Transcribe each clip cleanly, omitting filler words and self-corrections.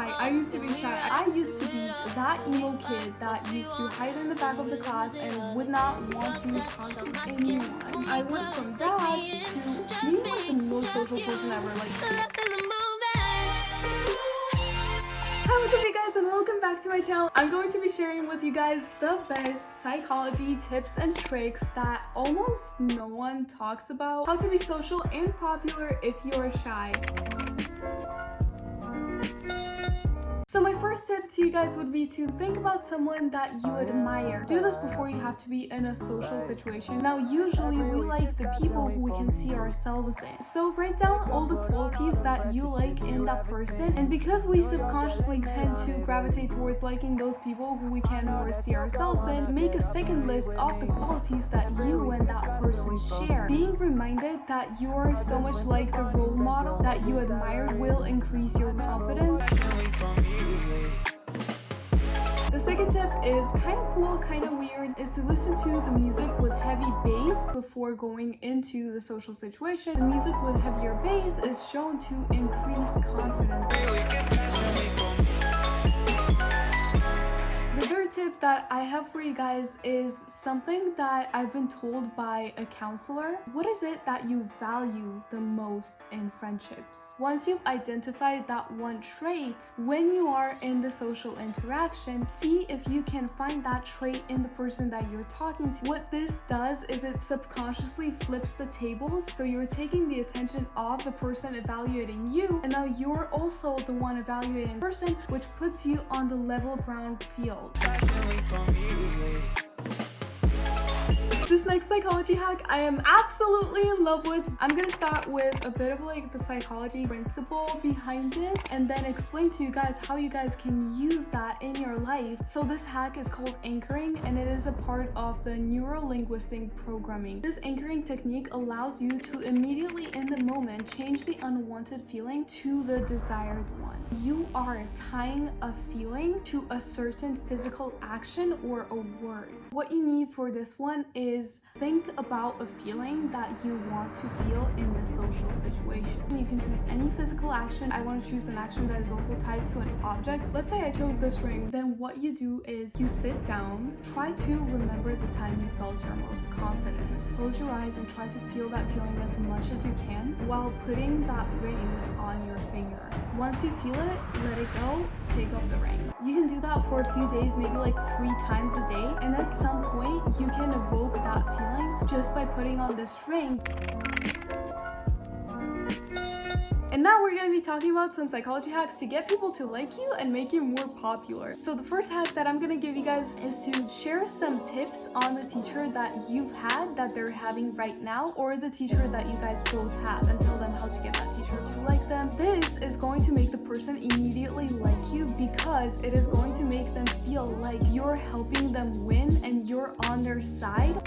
shy. I used to be shy. I used to be that emo kid that used to hide in the back of the class and would not want to talk to anyone. I went from that to being like the most social person ever. Hi, what's up you guys, and welcome back to my channel. I'm going to be sharing with you guys the best psychology tips and tricks that almost no one talks about. How to be social and popular if you're shy. So my first tip to you guys would be to think about someone that you admire. Do this before you have to be in a social situation. Now usually we like the people who we can see ourselves in. So write down all the qualities that you like in that person, and because we subconsciously tend to gravitate towards liking those people who we can more see ourselves in, make a second list of the qualities that you and that person share. Being reminded that you are so much like the role model that you admire will increase your confidence. The second tip is kind of cool, kind of weird, is to listen to the music with heavy bass before going into the social situation. The music with heavier bass is shown to increase confidence. The third tip that I have for you guys is something that I've been told by a counselor. What is it that you value the most in friendships? Once you've identified that one trait, when you are in the social interaction, see if you can find that trait in the person that you're talking to. What this does is it subconsciously flips the tables, so you're taking the attention of the person evaluating you, and now you're also the one evaluating the person, which puts you on the level ground field. This next psychology hack I am absolutely in love with. I'm gonna start with a bit of like the psychology principle behind it and then explain to you guys how you guys can use that in your life. So this hack is called anchoring, and it is a part of the neuro-linguistic programming. This anchoring technique allows you to immediately in the moment change the unwanted feeling to the desired one. You are tying a feeling to a certain physical action or a word. What you need for this one is think about a feeling that you want to feel in the social situation. You can choose any physical action. I want to choose an action that is also tied to an object. Let's say I chose this ring. Then what you do is you sit down, try to remember the time you felt your most confident. Close your eyes and try to feel that feeling as much as you can while putting that ring on your finger. Once you feel it, let it go, take off the ring. You can do that for a few days, maybe like 3 times a day, and at some point you can evoke that feeling just by putting on this ring. And now we're going to be talking about some psychology hacks to get people to like you and make you more popular. So the first hack that I'm going to give you guys is to share some tips on the teacher that you've had that they're having right now, or the teacher that you guys both have, and tell them how to get that teacher to like them. This is going to make the person immediately like you because it is going to make them feel like you're helping them win and you're on their side.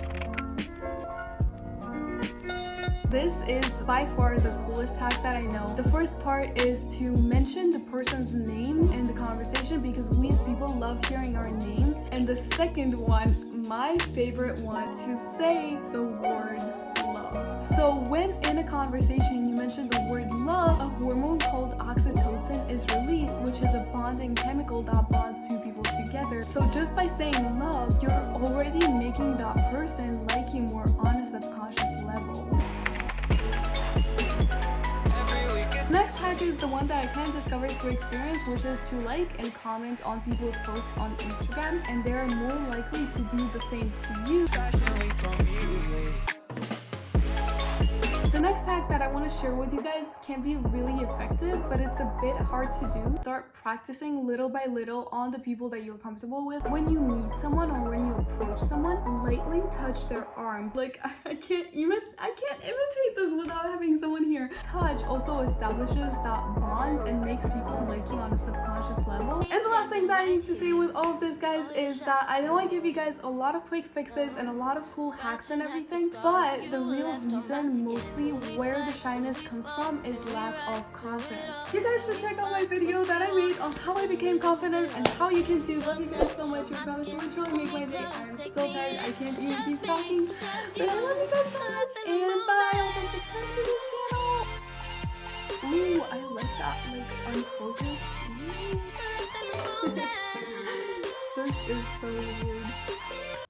This is by far the coolest hack that I know. The first part is to mention the person's name in the conversation because we as people love hearing our names. And the second one, my favorite one, to say the word love. So when in a conversation you mention the word love, a hormone called oxytocin is released, which is a bonding chemical that bonds two people together. So just by saying love, you're already making that person like you more on a subconscious level. Next hack is the one that I kind of discovered through experience, which is to like and comment on people's posts on Instagram, and they're more likely to do the same to you. The next hack that I want to share with you guys can be really effective, but it's a bit hard to do. Start practicing little by little on the people that you're comfortable with. When you meet someone or when you approach someone, lightly touch their arm. Like, I can't imitate this without having someone here. Touch also establishes that bond and makes people like you on a subconscious level. And the last thing that I need to say with all of this, guys, is that I know I give you guys a lot of quick fixes and a lot of cool hacks and everything, but the real reason, mostly where the shyness comes from, is lack of confidence. You guys should check out my video that I made on how I became confident and how you can too. Love you guys so much. You promised to literally make my day. I'm so tired. I can't even keep talking. But I love you guys so much. And bye. Also subscribe to this channel. Ooh, I like that. Like unfocused. Ooh. This is so weird.